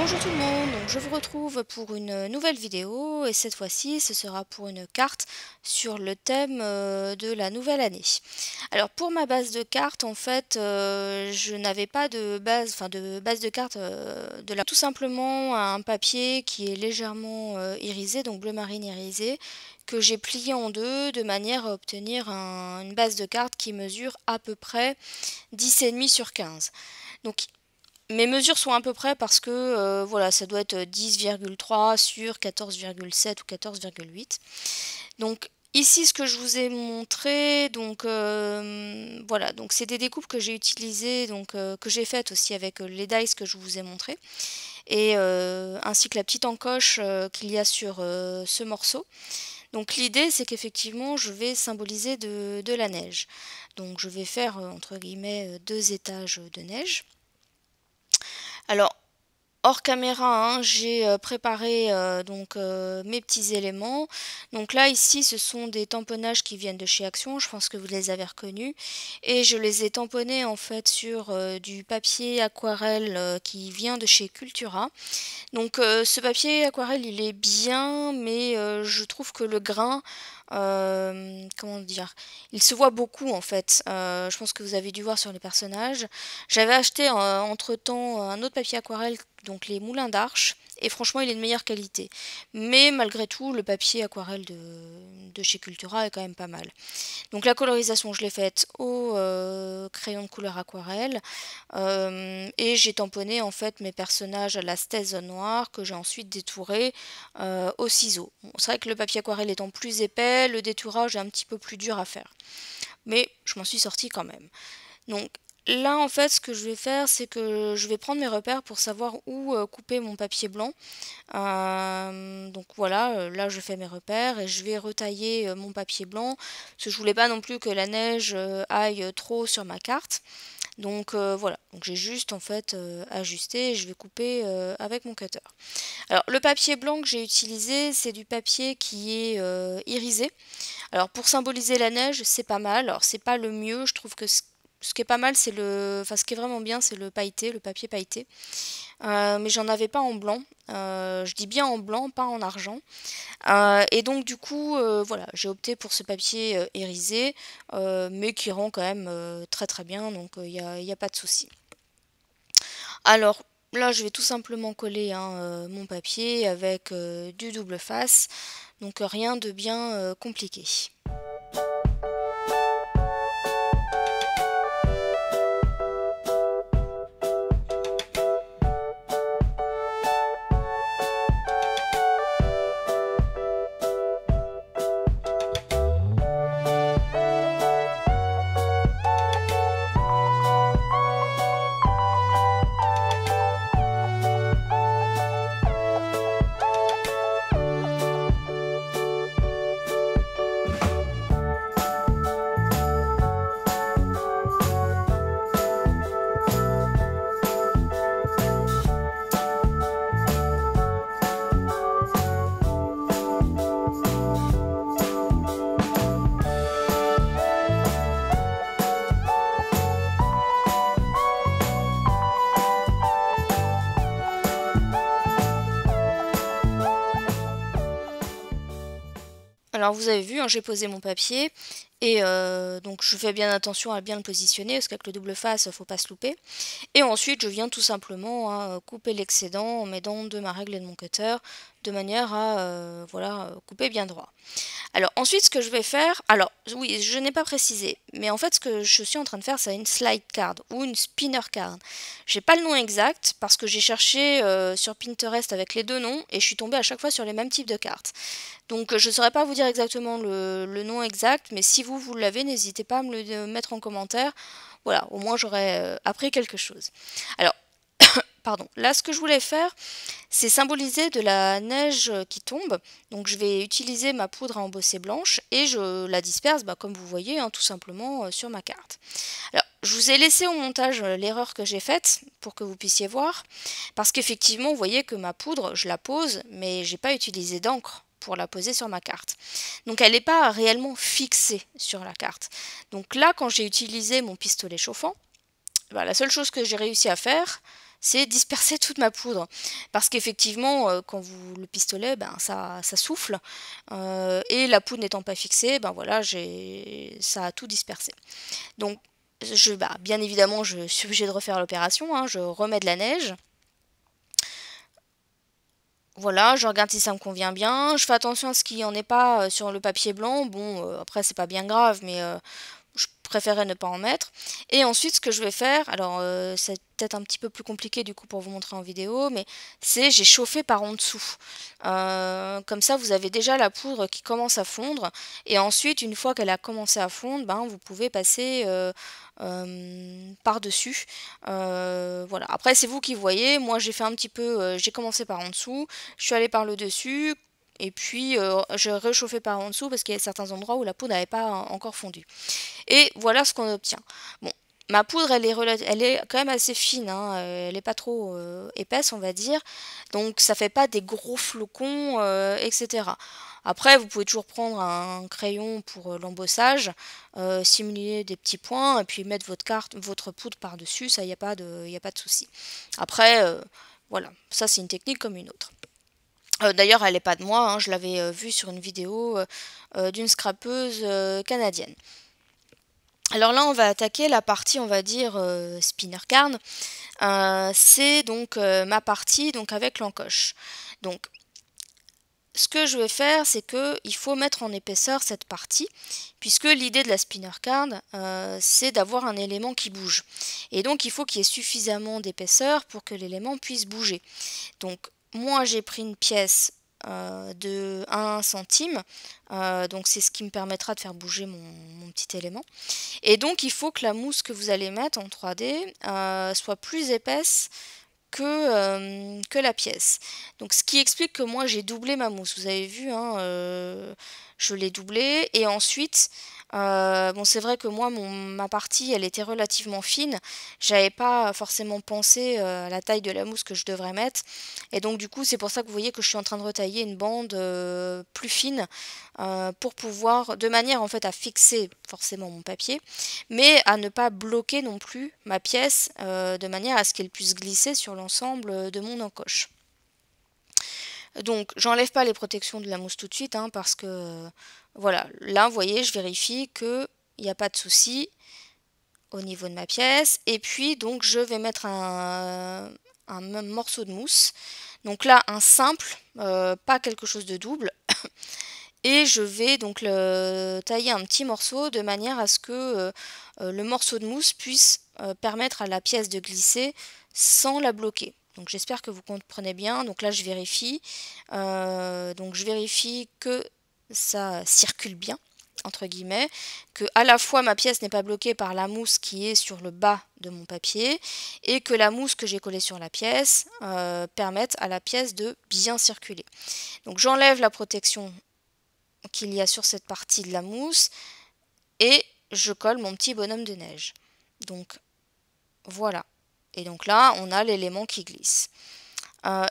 Bonjour tout le monde, donc je vous retrouve pour une nouvelle vidéo et cette fois-ci ce sera pour une carte sur le thème de la nouvelle année. Alors pour ma base de cartes en fait je n'avais pas de base, de base de cartes tout simplement un papier qui est légèrement irisé, donc bleu marine irisé, que j'ai plié en deux de manière à obtenir une base de cartes qui mesure à peu près 10,5 sur 15. Donc mes mesures sont à peu près parce que voilà, ça doit être 10,3 sur 14,7 ou 14,8. Donc ici ce que je vous ai montré, donc voilà, donc c'est des découpes que j'ai utilisées, donc que j'ai faites aussi avec les dice que je vous ai montré, et ainsi que la petite encoche qu'il y a sur ce morceau. Donc l'idée c'est qu'effectivement je vais symboliser de la neige. Donc je vais faire entre guillemets 2 étages de neige. Alors, hors caméra, hein, j'ai préparé mes petits éléments. Donc là, ici, ce sont des tamponnages qui viennent de chez Action. Je pense que vous les avez reconnus. Et je les ai tamponnés en fait sur du papier aquarelle qui vient de chez Cultura. Donc ce papier aquarelle, il est bien, mais je trouve que le grain, comment dire, il se voit beaucoup en fait. Je pense que vous avez dû voir sur les personnages. J'avais acheté entre-temps un autre papier aquarelle, donc les Moulins d'Arche, et franchement il est de meilleure qualité. Mais malgré tout, le papier aquarelle de chez Cultura est quand même pas mal. Donc la colorisation, je l'ai faite au crayon de couleur aquarelle, et j'ai tamponné en fait mes personnages à la stèse noire que j'ai ensuite détouré au ciseau. Bon, c'est vrai que le papier aquarelle étant plus épais, le détourage est un petit peu plus dur à faire. Mais je m'en suis sortie quand même. Donc là en fait ce que je vais faire c'est que je vais prendre mes repères pour savoir où couper mon papier blanc. Donc voilà, là je fais mes repères et je vais retailler mon papier blanc parce que je voulais pas non plus que la neige aille trop sur ma carte. Donc voilà, donc j'ai juste en fait ajusté et je vais couper avec mon cutter. Alors le papier blanc que j'ai utilisé c'est du papier qui est irisé. Alors pour symboliser la neige c'est pas mal, alors c'est pas le mieux, je trouve que ce qui est pas mal c'est ce qui est vraiment bien c'est le pailleté, le papier pailleté. Mais j'en avais pas en blanc, je dis bien en blanc, pas en argent. Et donc du coup, voilà, j'ai opté pour ce papier irisé, mais qui rend quand même très très bien, donc y a pas de souci. Alors là, je vais tout simplement coller hein, mon papier avec du double face, donc rien de bien compliqué. Alors vous avez vu, hein, j'ai posé mon papier et donc je fais bien attention à bien le positionner parce qu'avec le double face, faut pas se louper. Et ensuite, je viens tout simplement hein, couper l'excédent en m'aidant de ma règle et de mon cutter de manière à voilà, couper bien droit. Alors ensuite, ce que je vais faire, alors oui, je n'ai pas précisé, mais en fait, ce que je suis en train de faire, c'est une slide card ou une spinner card. J'ai pas le nom exact parce que j'ai cherché sur Pinterest avec les deux noms et je suis tombée à chaque fois sur les mêmes types de cartes. Donc je ne saurais pas vous dire exactement le nom exact, mais si vous l'avez, n'hésitez pas à me le mettre en commentaire. Voilà, au moins j'aurais appris quelque chose. Alors, pardon, là ce que je voulais faire, c'est symboliser de la neige qui tombe. Donc je vais utiliser ma poudre à embosser blanche et je la disperse, comme vous voyez, hein, tout simplement sur ma carte. Alors, je vous ai laissé au montage l'erreur que j'ai faite pour que vous puissiez voir, parce qu'effectivement, vous voyez que ma poudre, je la pose, mais j'ai pas utilisé d'encre pour la poser sur ma carte. Donc elle n'est pas réellement fixée sur la carte. Donc là, quand j'ai utilisé mon pistolet chauffant, la seule chose que j'ai réussi à faire, c'est disperser toute ma poudre. Parce qu'effectivement, quand vous le pistolet, ben, ça souffle. Et la poudre n'étant pas fixée, ben voilà, ça a tout dispersé. Donc, bien évidemment, je suis obligée de refaire l'opération, hein, je remets de la neige. Voilà, je regarde si ça me convient bien. Je fais attention à ce qu'il n'y en ait pas sur le papier blanc. Bon, après, c'est pas bien grave, mais je préférais ne pas en mettre. Et ensuite, ce que je vais faire, alors c'est peut-être un petit peu plus compliqué du coup pour vous montrer en vidéo, mais c'est j'ai chauffé par en dessous. Comme ça, vous avez déjà la poudre qui commence à fondre. Et ensuite, une fois qu'elle a commencé à fondre, ben, vous pouvez passer par-dessus. Voilà. Après, c'est vous qui voyez. Moi, j'ai fait un petit peu, j'ai commencé par en dessous, je suis allée par le dessus. Et puis, je réchauffais par en dessous parce qu'il y a certains endroits où la poudre n'avait pas encore fondu. Et voilà ce qu'on obtient. Bon, ma poudre, elle est quand même assez fine, hein, elle n'est pas trop épaisse, on va dire. Donc ça fait pas des gros flocons, etc. Après, vous pouvez toujours prendre un crayon pour l'embossage, simuler des petits points, et puis mettre votre poudre par-dessus, ça, il n'y a pas de souci. Après, voilà, ça c'est une technique comme une autre. D'ailleurs, elle n'est pas de moi, hein, je l'avais vue sur une vidéo d'une scrapeuse canadienne. Alors là, on va attaquer la partie, on va dire, spinner carn. C'est donc ma partie donc avec l'encoche. Donc, ce que je vais faire, c'est que il faut mettre en épaisseur cette partie, puisque l'idée de la spinner card, c'est d'avoir un élément qui bouge. Et donc, il faut qu'il y ait suffisamment d'épaisseur pour que l'élément puisse bouger. Donc, moi, j'ai pris une pièce de 1 centime, donc c'est ce qui me permettra de faire bouger mon petit élément. Et donc, il faut que la mousse que vous allez mettre en 3D soit plus épaisse que la pièce. Donc, ce qui explique que moi, j'ai doublé ma mousse. Vous avez vu, hein, je l'ai doublée. Et ensuite, bon, c'est vrai que moi, ma partie, elle était relativement fine. J'avais pas forcément pensé à la taille de la mousse que je devrais mettre. Et donc, du coup, c'est pour ça que vous voyez que je suis en train de retailler une bande plus fine pour pouvoir, de manière en fait à fixer forcément mon papier, mais à ne pas bloquer non plus ma pièce de manière à ce qu'elle puisse glisser sur l'ensemble de mon encoche. Donc j'enlève pas les protections de la mousse tout de suite, hein, parce que voilà, là vous voyez, je vérifie qu'il n'y a pas de souci au niveau de ma pièce, et puis donc je vais mettre un morceau de mousse. Donc là, un simple, pas quelque chose de double. Et je vais donc tailler un petit morceau de manière à ce que le morceau de mousse puisse permettre à la pièce de glisser sans la bloquer. Donc j'espère que vous comprenez bien. Donc là je vérifie. Donc je vérifie que ça circule bien, entre guillemets, que à la fois ma pièce n'est pas bloquée par la mousse qui est sur le bas de mon papier et que la mousse que j'ai collée sur la pièce permette à la pièce de bien circuler. Donc j'enlève la protection qu'il y a sur cette partie de la mousse et je colle mon petit bonhomme de neige. Donc voilà. Et donc là, on a l'élément qui glisse.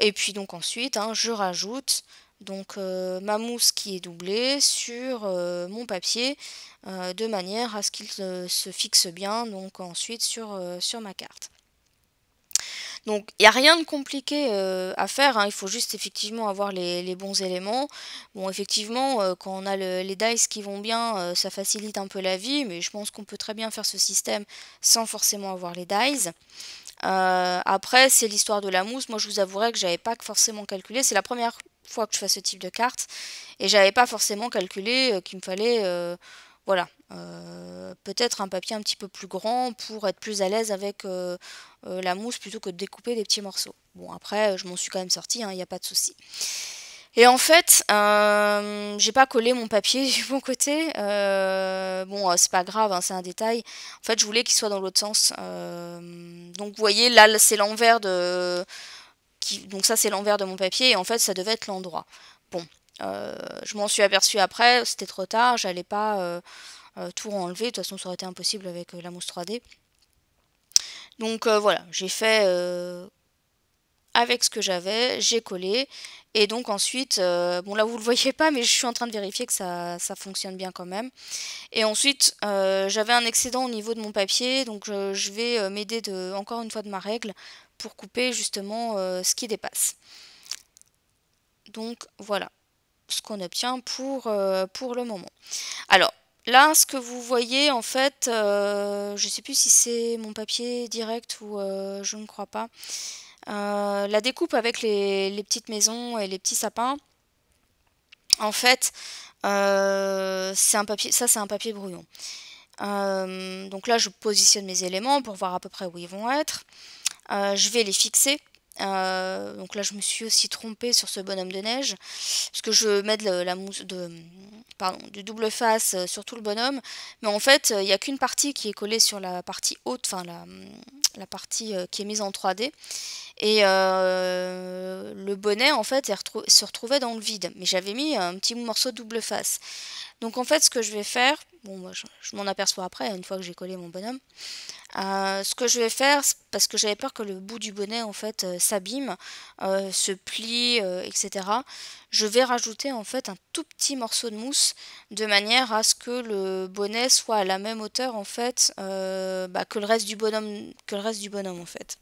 Et puis donc ensuite, hein, je rajoute donc ma mousse qui est doublée sur mon papier de manière à ce qu'il se fixe bien donc ensuite sur ma carte. Donc il n'y a rien de compliqué à faire, hein. Il faut juste effectivement avoir les bons éléments. Bon, effectivement, quand on a les dice qui vont bien, ça facilite un peu la vie, mais je pense qu'on peut très bien faire ce système sans forcément avoir les dice. Après, c'est l'histoire de la mousse. Moi, je vous avouerai que j'avais pas forcément calculé. C'est la première fois que je fais ce type de carte et j'avais pas forcément calculé qu'il me fallait voilà, peut-être un papier un petit peu plus grand pour être plus à l'aise avec la mousse plutôt que de découper des petits morceaux. Bon, après, je m'en suis quand même sortie, il n'y a pas de souci. Et en fait, j'ai pas collé mon papier du bon côté. Bon, c'est pas grave, hein, c'est un détail. En fait, je voulais qu'il soit dans l'autre sens. Donc, vous voyez, là, c'est l'envers de... Donc ça, c'est l'envers de mon papier. Et en fait, ça devait être l'endroit. Bon, je m'en suis aperçue après. C'était trop tard. J'allais pas tout enlever. De toute façon, ça aurait été impossible avec la mousse 3D. Donc, voilà, j'ai fait... avec ce que j'avais, j'ai collé et donc ensuite, bon là vous le voyez pas mais je suis en train de vérifier que ça fonctionne bien quand même. Et ensuite j'avais un excédent au niveau de mon papier donc je vais m'aider encore une fois de ma règle pour couper justement ce qui dépasse. Donc voilà ce qu'on obtient pour le moment. Alors là, ce que vous voyez en fait, je ne sais plus si c'est mon papier direct ou je ne crois pas. La découpe avec les petites maisons et les petits sapins, en fait, c'est un papier, ça c'est un papier brouillon. Donc là, je positionne mes éléments pour voir à peu près où ils vont être. Je vais les fixer. Donc là, je me suis aussi trompée sur ce bonhomme de neige, parce que je mets la mousse du double face sur tout le bonhomme, mais en fait, il n'y a qu'une partie qui est collée sur la partie haute, enfin la partie qui est mise en 3D, et le bonnet, en fait, se retrouvait dans le vide, mais j'avais mis un petit morceau de double face. Donc en fait, ce que je vais faire, bon, moi, je m'en aperçois après, une fois que j'ai collé mon bonhomme, ce que je vais faire, parce que j'avais peur que le bout du bonnet en fait s'abîme, se plie, etc. Je vais rajouter en fait un tout petit morceau de mousse de manière à ce que le bonnet soit à la même hauteur en fait que le reste du bonhomme en fait.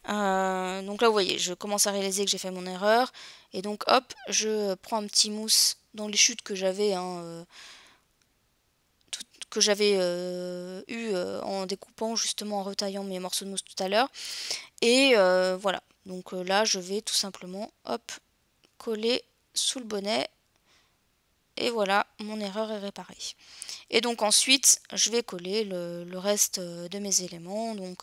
Donc là vous voyez, je commence à réaliser que j'ai fait mon erreur et donc hop, je prends un petit mousse dans les chutes que j'avais eu en découpant justement en retaillant mes morceaux de mousse tout à l'heure. Et voilà, donc là je vais tout simplement hop coller sous le bonnet et voilà, mon erreur est réparée. Et donc ensuite je vais coller le reste de mes éléments. Donc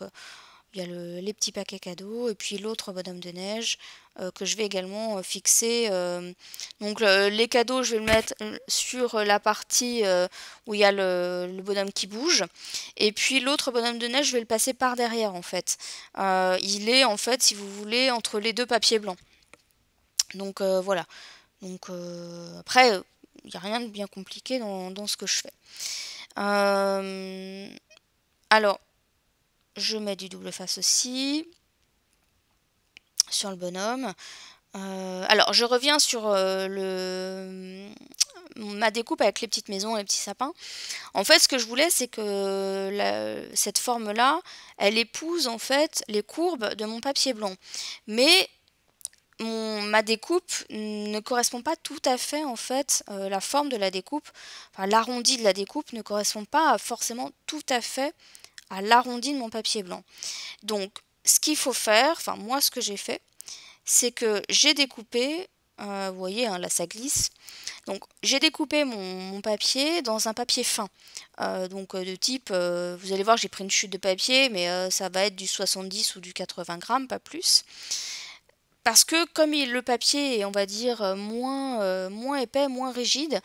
il y a les petits paquets cadeaux et puis l'autre bonhomme de neige que je vais également fixer. Donc les cadeaux, je vais le mettre sur la partie où il y a le bonhomme qui bouge. Et puis l'autre bonhomme de neige, je vais le passer par derrière en fait. Il est en fait, si vous voulez, entre les deux papiers blancs. Donc voilà. Donc après, il n'y a rien de bien compliqué dans ce que je fais. Alors, je mets du double face aussi sur le bonhomme. Alors, je reviens sur ma découpe avec les petites maisons et les petits sapins. En fait, ce que je voulais, c'est que cette forme-là, elle épouse en fait les courbes de mon papier blanc. Mais ma découpe ne correspond pas tout à fait en fait, la forme de la découpe, enfin l'arrondi de la découpe ne correspond pas forcément tout à fait à l'arrondi de mon papier blanc. Donc, ce qu'il faut faire, enfin moi ce que j'ai fait, c'est que j'ai découpé, vous voyez, hein, là ça glisse, donc j'ai découpé mon papier dans un papier fin, de type, vous allez voir j'ai pris une chute de papier, mais ça va être du 70 ou du 80 grammes, pas plus. Parce que comme le papier est, on va dire, moins épais, moins rigide,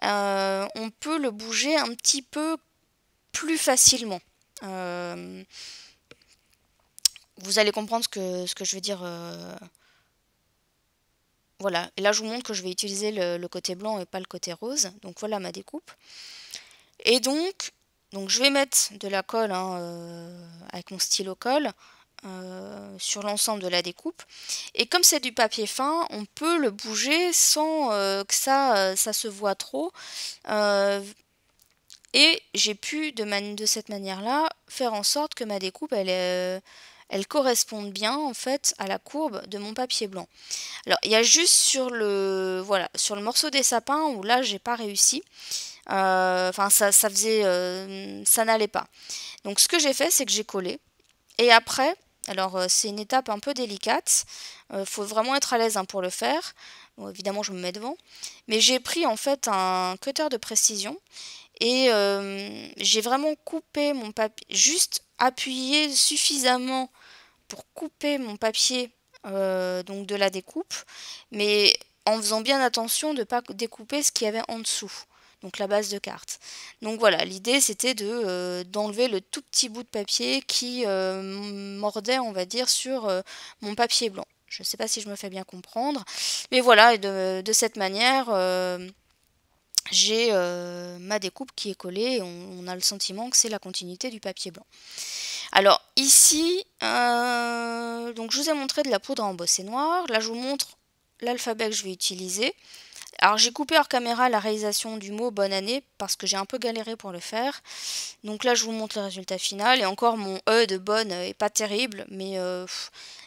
on peut le bouger un petit peu plus facilement. Vous allez comprendre ce que je veux dire. Voilà, et là je vous montre que je vais utiliser le côté blanc et pas le côté rose. Donc voilà ma découpe. Et donc je vais mettre de la colle avec mon stylo colle sur l'ensemble de la découpe. Et comme c'est du papier fin, on peut le bouger sans que ça se voit trop. Et j'ai pu, de cette manière-là, faire en sorte que ma découpe, elle corresponde bien en fait à la courbe de mon papier blanc. Alors il y a juste sur le morceau des sapins où là j'ai pas réussi. Enfin ça n'allait pas. Donc ce que j'ai fait, c'est que j'ai collé. Et après, alors c'est une étape un peu délicate. Faut vraiment être à l'aise pour le faire. Bon, évidemment je me mets devant. Mais j'ai pris en fait un cutter de précision. Et j'ai vraiment coupé mon papier, juste appuyé suffisamment pour couper mon papier donc de la découpe, mais en faisant bien attention de ne pas découper ce qu'il y avait en dessous, donc la base de carte. Donc voilà, l'idée c'était d'enlever le tout petit bout de papier qui mordait, on va dire, sur mon papier blanc. Je ne sais pas si je me fais bien comprendre, mais voilà, et de cette manière j'ai ma découpe qui est collée et on a le sentiment que c'est la continuité du papier blanc. Alors ici, donc je vous ai montré de la poudre à embosser noire. Là je vous montre l'alphabet que je vais utiliser. Alors j'ai coupé hors caméra la réalisation du mot bonne année parce que j'ai un peu galéré pour le faire. Donc là je vous montre le résultat final et encore mon E de bonne est pas terrible mais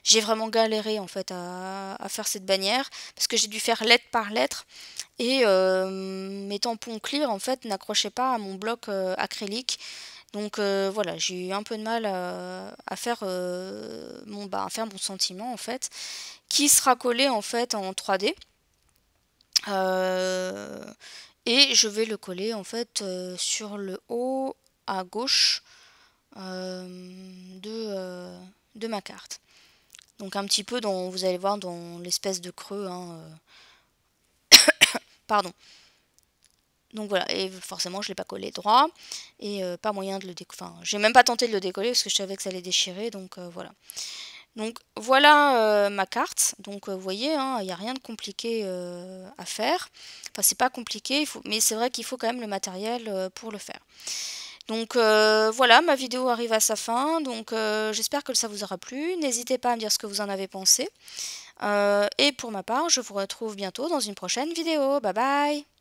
j'ai vraiment galéré en fait à faire cette bannière parce que j'ai dû faire lettre par lettre et mes tampons clear en fait n'accrochaient pas à mon bloc acrylique. Donc voilà, j'ai eu un peu de mal à faire, à faire mon sentiment en fait, qui sera collé en fait en 3D. Euh, et je vais le coller en fait sur le haut à gauche de ma carte. Donc un petit peu dans, vous allez voir dans l'espèce de creux, hein, pardon. Donc voilà, et forcément je l'ai pas collé droit et pas moyen de le décoller. Enfin, j'ai même pas tenté de le décoller parce que je savais que ça allait déchirer, donc voilà. Donc voilà ma carte. Donc vous voyez, il n'y a rien de compliqué à faire. Enfin, c'est pas compliqué, mais c'est vrai qu'il faut quand même le matériel pour le faire. Donc voilà, ma vidéo arrive à sa fin. Donc j'espère que ça vous aura plu. N'hésitez pas à me dire ce que vous en avez pensé. Et pour ma part, je vous retrouve bientôt dans une prochaine vidéo. Bye bye!